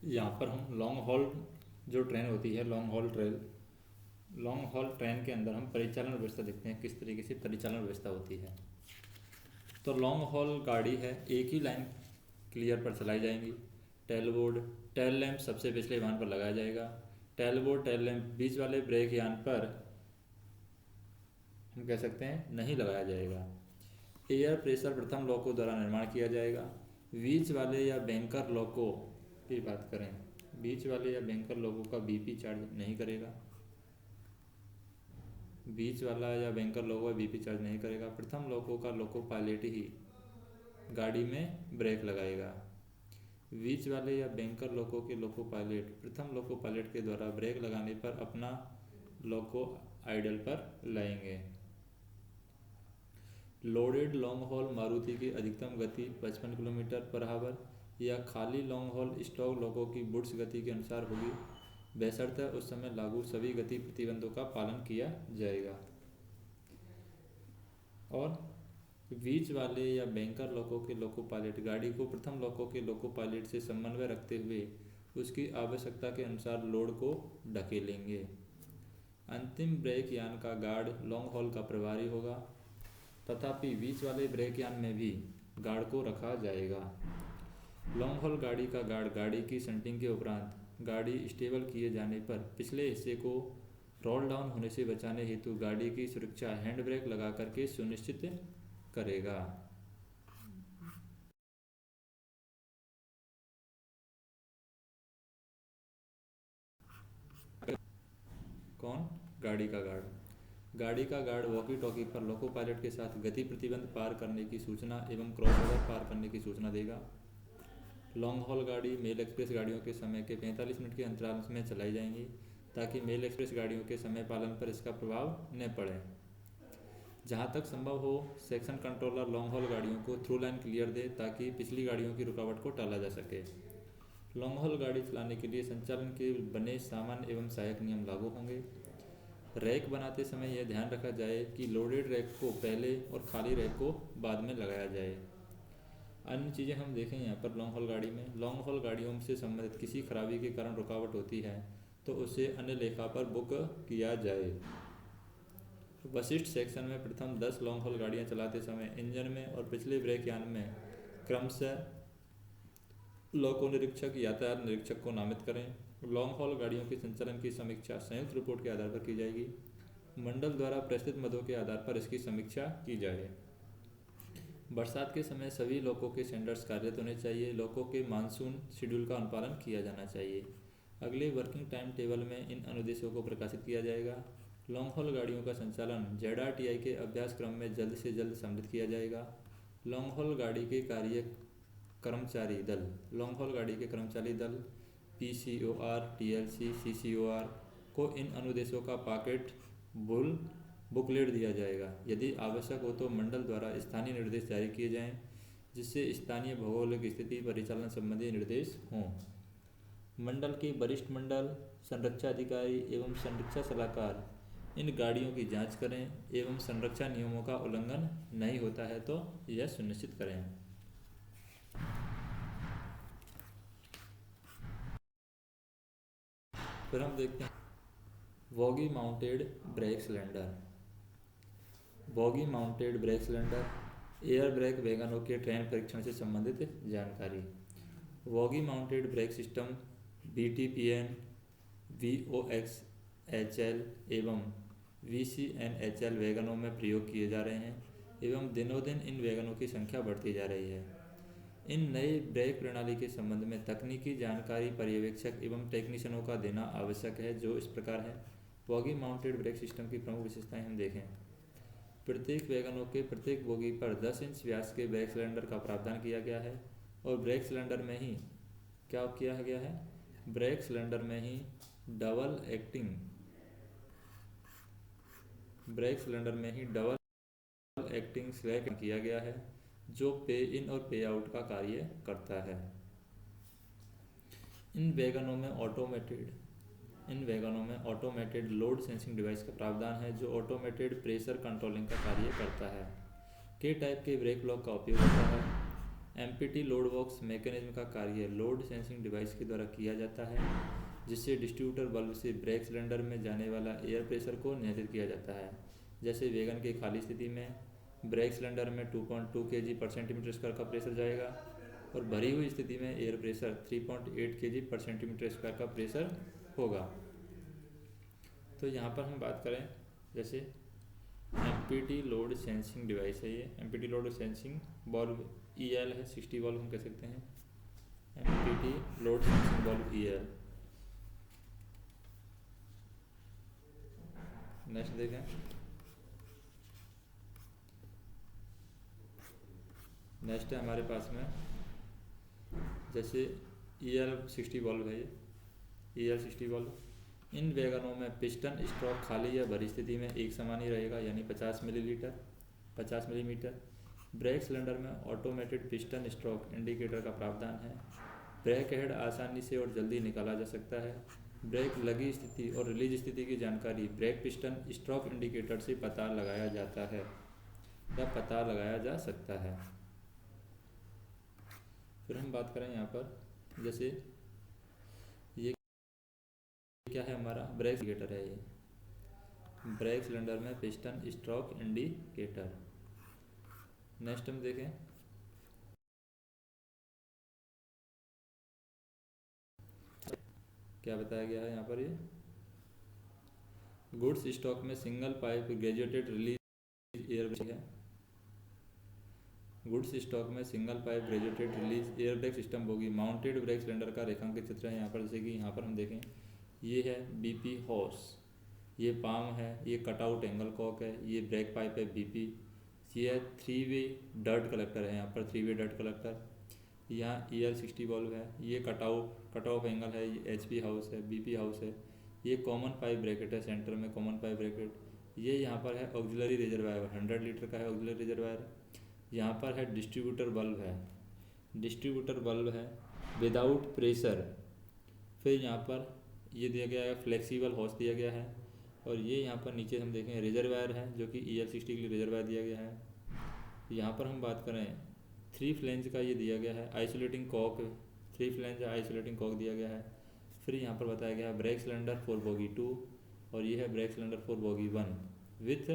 यहाँ पर हम लॉन्ग हॉल जो ट्रेन होती है, लॉन्ग हॉल ट्रेन के अंदर हम परिचालन व्यवस्था देखते हैं, किस तरीके से परिचालन व्यवस्था होती है। तो लॉन्ग हॉल गाड़ी है, एक ही लाइन क्लियर पर चलाई जाएंगी। टेल बोर्ड, टेल लैंप सबसे पिछले वाहन पर लगाया जाएगा। टेल बोर्ड, टेल लैंप बीच वाले ब्रेक यान पर हम कह सकते हैं नहीं लगाया जाएगा। एयर प्रेशर प्रथम लॉको द्वारा निर्माण किया जाएगा। बीच वाले या बैंकर लॉको की बात करें, बीच वाले या बैंकर लॉको का बीपी चार्ज नहीं करेगा। बीच वाला या बैंकर लोको का बीपी चार्ज नहीं करेगा। प्रथम लोको का लोको पायलट ही गाड़ी में ब्रेक लगाएगा। बीच वाले या बैंकर लोको के लोको पायलट प्रथम लोको पायलट के द्वारा ब्रेक लगाने पर अपना लोको आइडल पर लाएंगे। लोडेड लॉन्ग हॉल मारुति की अधिकतम गति 55 किलोमीटर पर आवर या खाली लॉन्ग हॉल स्टॉक लोको की बुड्स गति के अनुसार होगी, बशर्ते उस समय लागू सभी गति प्रतिबंधों का पालन किया जाएगा। और बीच वाले या बैंकर लोको के लोको पायलट गाड़ी को प्रथम लोको के लोको पायलट से समन्वय रखते हुए उसकी आवश्यकता के अनुसार लोड को ढकेलेंगे। अंतिम ब्रेक यान का गार्ड लॉन्ग हॉल का प्रभारी होगा, तथापि बीच वाले ब्रेक यान में भी गार्ड को रखा जाएगा। लॉन्ग हॉल गाड़ी का गार्ड गाड़ी की शंटिंग के उपरांत गाड़ी स्टेबल किए जाने पर पिछले हिस्से को रोल डाउन होने से बचाने हेतु गाड़ी की सुरक्षा हैंड ब्रेक लगा करके सुनिश्चित करेगा। कौन? गाड़ी का गार्ड। गाड़ी का गार्ड वॉकी टॉकी पर लोको पायलट के साथ गति प्रतिबंध पार करने की सूचना एवं क्रॉसओवर पार करने की सूचना देगा। लॉन्ग हॉल गाड़ी मेल एक्सप्रेस गाड़ियों के समय के 45 मिनट के अंतराल में चलाई जाएंगी ताकि मेल एक्सप्रेस गाड़ियों के समय पालन पर इसका प्रभाव न पड़े। जहां तक संभव हो सेक्शन कंट्रोलर लॉन्ग हॉल गाड़ियों को थ्रू लाइन क्लियर दे ताकि पिछली गाड़ियों की रुकावट को टाला जा सके। लॉन्ग हॉल गाड़ी चलाने के लिए संचालन के बने सामान्य एवं सहायक नियम लागू होंगे। रैक बनाते समय यह ध्यान रखा जाए कि लोडेड रैक को पहले और खाली रैक को बाद में लगाया जाए। अन्य चीज़ें हम देखें यहाँ पर लॉन्ग हॉल गाड़ी में, लॉन्ग हॉल गाड़ियों से संबंधित किसी खराबी के कारण रुकावट होती है तो उसे अन्य लेखा पर बुक किया जाए। वशिष्ठ सेक्शन में प्रथम 10 लॉन्ग हॉल गाड़ियाँ चलाते समय इंजन में और पिछले ब्रेक यान में क्रमशः लोको निरीक्षक यातायात निरीक्षक को नामित करें। लॉन्ग हॉल गाड़ियों के संचालन की समीक्षा संयुक्त रिपोर्ट के आधार पर की जाएगी। मंडल द्वारा प्रस्तुत मदों के आधार पर इसकी समीक्षा की जाए। बरसात के समय सभी लोको के स्टैंडर्ड्स कार्यरत होने चाहिए। लोको के मानसून शेड्यूल का अनुपालन किया जाना चाहिए। अगले वर्किंग टाइम टेबल में इन अनुदेशों को प्रकाशित किया जाएगा। लॉन्ग हॉल गाड़ियों का संचालन ZRTI के अभ्यास क्रम में जल्द से जल्द सम्मिलित किया जाएगा। लॉन्ग हॉल गाड़ी के कर्मचारी दल, लॉन्ग हॉल गाड़ी के कर्मचारी दल PCOR, TLC, CCOR को इन अनुदेशों का पॉकेट बुकलेट दिया जाएगा। यदि आवश्यक हो तो मंडल द्वारा स्थानीय निर्देश जारी किए जाएं जिससे स्थानीय भौगोलिक स्थिति परिचालन संबंधी निर्देश हों। मंडल के वरिष्ठ मंडल संरक्षा अधिकारी एवं संरक्षा सलाहकार इन गाड़ियों की जांच करें एवं संरक्षा नियमों का उल्लंघन नहीं होता है तो यह सुनिश्चित करें। फिर हम देखते हैं boggy mounted brake cylinder. Boggy mounted brake cylinder air brake वैगनों के ट्रेन परीक्षण से संबंधित जानकारी। Boggy mounted brake system BTPN, VOXHL एवं VCNHL वैगनों में प्रयोग किए जा रहे हैं एवं दिनों दिन इन वैगनों की संख्या बढ़ती जा रही है। इन नए ब्रेक प्रणाली के संबंध में तकनीकी जानकारी पर्यवेक्षक एवं टेक्नीशियनों का देना आवश्यक है, जो इस प्रकार है। बॉगी माउंटेड ब्रेक सिस्टम की प्रमुख विशेषताएं हम देखें। प्रत्येक वैगनों के प्रत्येक बोगी पर 10 इंच व्यास के ब्रेक सिलेंडर का प्रावधान किया गया है और ब्रेक सिलेंडर में ही क्या किया गया है, ब्रेक सिलेंडर में ही डबल एक्टिंग स्लैक किया गया है जो पे इन और पे आउट का कार्य करता है। इन वैगनों में ऑटोमेटेड लोड सेंसिंग डिवाइस का प्रावधान है जो ऑटोमेटेड प्रेशर कंट्रोलिंग का कार्य करता है। के टाइप के ब्रेक ब्लॉक का उपयोग होता है। एमपीटी लोड बॉक्स मैकेनिज्म का कार्य लोड सेंसिंग डिवाइस के द्वारा किया जाता है, जिससे डिस्ट्रीब्यूटर बल्ब से ब्रेक सिलेंडर में जाने वाला एयर प्रेशर को नियंत्रित किया जाता है। जैसे वैगन के खाली स्थिति में ब्रेक सिलेंडर में 2.2 kg पर सेंटीमीटर स्क्वायर का प्रेशर जाएगा और भरी हुई स्थिति में एयर प्रेशर 3.8 kg पर सेंटीमीटर स्क्वायर का प्रेशर होगा। तो यहाँ पर हम बात करें जैसे एमपीटी लोड सेंसिंग डिवाइस है, ये empty load sensing valve EL है, 60 बॉल्व हम कह सकते हैं empty load sensing valve EL. Next देखें, नेक्स्ट है हमारे पास में जैसे EL 60 बॉल्व है, ये EL 60 बॉल्व। इन वैगनों में पिस्टन स्ट्रोक खाली या भरी स्थिति में एक समान ही रहेगा, यानी 50 मिलीमीटर। ब्रेक सिलेंडर में ऑटोमेटेड पिस्टन स्ट्रोक इंडिकेटर का प्रावधान है। ब्रेक हेड आसानी से और जल्दी निकाला जा सकता है। ब्रेक लगी स्थिति और रिलीज स्थिति की जानकारी ब्रेक पिस्टन स्ट्रोक इंडिकेटर से पता लगाया जाता है या पता लगाया जा सकता है। फिर हम बात करें यहाँ पर जैसे ये क्या है, हमारा ब्रेक इंडिकेटर है, ये ब्रेक सिलेंडर में पिस्टन स्ट्रोक इंडिकेटर। नेक्स्ट हम देखें क्या बताया गया है यहाँ पर, ये गुड्स स्टॉक में single pipe graduated release air break है। गुड्स स्टॉक में single pipe graduated release air brake system होगी। माउंटेड ब्रेक सिलेंडर का रेखांकित चित्र है यहाँ पर, जैसे कि यहाँ पर हम देखें ये है बीपी हॉर्स, ये पाम है, ये कटआउट एंगल कॉक है, ये ब्रेक पाइप है बीपी, ये 3 वे डर्ट कलेक्टर है यहाँ पर, 3 वे डर्ट कलेक्टर। यहाँ EL 60 बॉल्व है, ये कट ऑफ एंगल है, ये HP हाउस है, BP हाउस है, ये कॉमन पाइप ब्रैकेट है, सेंटर में कॉमन पाइप ब्रैकेट। ये यहाँ पर है ऑक्सिलरी रिजर्वायर, 100 लीटर का है ऑक्सिलरी रिजर्वायर। यहाँ पर है डिस्ट्रीब्यूटर बल्ब है विदाउट प्रेशर। फिर यहाँ पर ये दिया गया है फ्लेक्सिबल हॉस दिया गया है, और ये यहाँ पर नीचे हम देखें रिजर्वायर है जो कि EL 60 के लिए रिजर्वायर दिया गया है। यहाँ पर हम बात करें 3 फ्लेंज का, ये दिया गया है isolating cock, 3 flange isolating cock दिया गया है। फिर यहाँ पर बताया गया है ब्रेक सिलेंडर फॉर बोगी 2, और ये है brake cylinder for bogie 1 with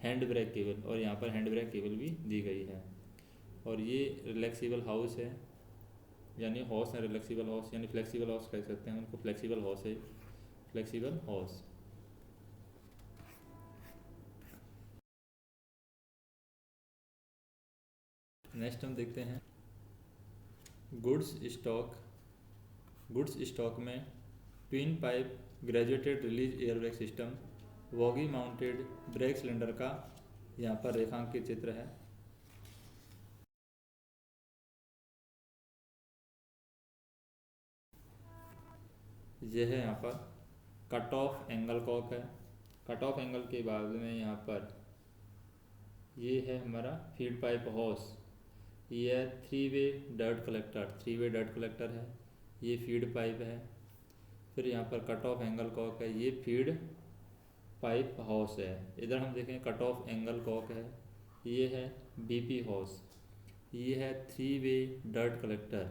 hand brake cable, और यहाँ पर हैंड ब्रेक केबल भी दी गई है। और ये रिलैक्सिबल हाउस है, यानी हॉर्स है रिलैक्सिबल हॉर्स, यानी फ्लेक्सिबल हॉर्स कह सकते हैं उनको, फ्लेक्सिबल हॉर्स है, फ्लेक्सिबल हॉर्स। नेक्स्ट हम देखते हैं गुड्स स्टॉक में twin pipe graduated release air brake system वॉगी माउंटेड ब्रेक सिलेंडर का यहाँ पर रेखांकित चित्र है। यह है यहाँ पर कट ऑफ एंगल कॉक है। कट ऑफ एंगल के बाद में यहाँ पर ये है हमारा फीड पाइप हॉस, ये 3 वे डर्ट कलेक्टर है, ये फीड पाइप है। फिर यहाँ पर कट ऑफ एंगल कॉक है, ये फीड पाइप हॉस है। इधर हम देखें कट ऑफ एंगल कॉक है, ये है BP हॉस, ये है 3 वे डर्ट कलेक्टर,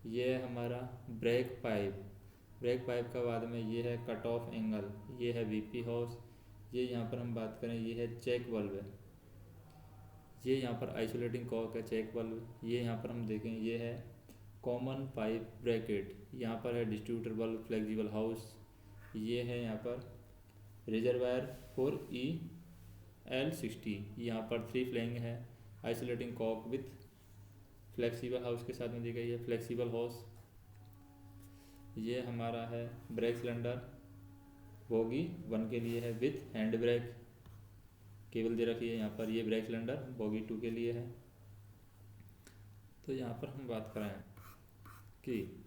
ये है हमारा ब्रेक पाइप का बाद में ये है कट ऑफ एंगल, ये है BP हॉस। ये यहाँ पर हम बात करें ये है चेक बल्ब है, ये यहाँ पर आइसोलेटिंग कॉक है चेक बल्ब। ये यहाँ पर हम देखें ये है कॉमन पाइप ब्रैकेट, यहाँ पर है डिस्ट्रीब्यूटर बल्ब फ्लेक्सिबल हाउस। ये है यहाँ पर रिजर्वायर फॉर EL 60, यहाँ पर 3 फ्लैंग है, isolating cock with flexible hose के साथ में दी गई है, फ्लेक्सिबल हाउस। ये हमारा है ब्रेक सिलेंडर बोगी 1 के लिए है विथ हैंड ब्रेक केबल दे रखी है यहाँ पर, ये ब्रेक सिलेंडर बोगी 2 के लिए है। तो यहाँ पर हम बात करें कि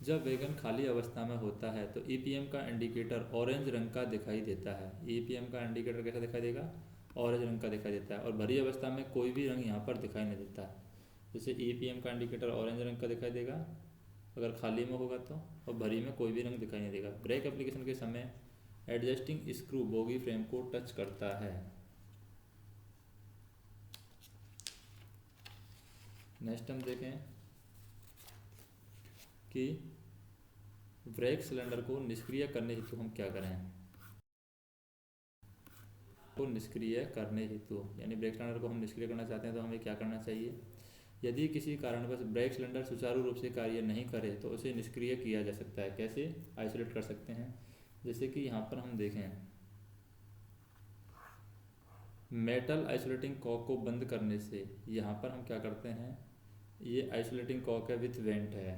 जब वैगन खाली अवस्था में होता है तो EPM का इंडिकेटर ऑरेंज रंग का दिखाई देता है। EPM का इंडिकेटर कैसा दिखाई देगा, ऑरेंज रंग का दिखाई देता है, और भरी अवस्था में कोई भी रंग यहाँ पर दिखाई नहीं देता। जैसे EPM का इंडिकेटर ऑरेंज रंग का दिखाई देगा अगर खाली में होगा तो, और भरी में कोई भी रंग दिखाई नहीं देगा। ब्रेक एप्लीकेशन के समय एडजस्टिंग स्क्रू बोगी फ्रेम को टच करता है। नेक्स्ट हम देखें कि ब्रेक सिलेंडर को निष्क्रिय करने हेतु हम क्या करें। को निष्क्रिय करने हेतु यानी ब्रेक सिलेंडर को हम निष्क्रिय करना चाहते हैं तो हमें क्या करना चाहिए। यदि किसी कारणवश ब्रेक सिलेंडर सुचारू रूप से कार्य नहीं करे तो उसे निष्क्रिय किया जा सकता है। कैसे आइसोलेट कर सकते हैं, जैसे कि यहाँ पर हम देखें मेटल आइसोलेटिंग कॉक को बंद करने से यहाँ पर हम क्या करते हैं, ये आइसोलेटिंग कॉक है विथ वेंट है,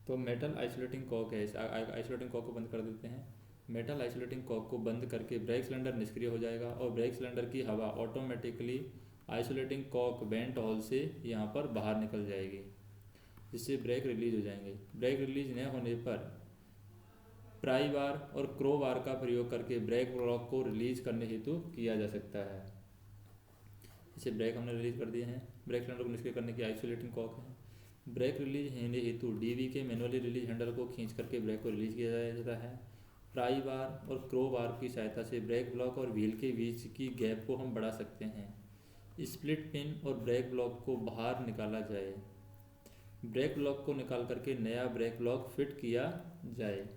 तो मेटल आइसोलेटिंग कॉक है, इस आइसोलेटिंग कॉक को बंद कर देते हैं। मेटल आइसोलेटिंग कॉक को बंद करके ब्रेक सिलेंडर निष्क्रिय हो जाएगा और ब्रेक सिलेंडर की हवा automatically isolating cock vent hole से यहाँ पर बाहर निकल जाएगी, जिससे ब्रेक रिलीज हो जाएंगे। ब्रेक रिलीज न होने पर प्राई बार और क्रो बार का प्रयोग करके ब्रेक लॉक को रिलीज करने हेतु किया जा सकता है। इसे ब्रेक हमने रिलीज कर दिए हैं, ब्रेक सिलेंडर को निष्क्रिय करने की आइसोलेटिंग कॉक है। ब्रेक रिलीज होने हेतु डीवी के मैनुअली रिलीज हैंडल को खींच करके ब्रेक को रिलीज किया जाता है। प्राई बार और क्रो बार की सहायता से ब्रेक ब्लॉक और व्हील के बीच की गैप को हम बढ़ा सकते हैं। स्प्लिट पिन और ब्रेक ब्लॉक को बाहर निकाला जाए, ब्रेक ब्लॉक को निकाल करके नया ब्रेक ब्लॉक फिट किया जाए।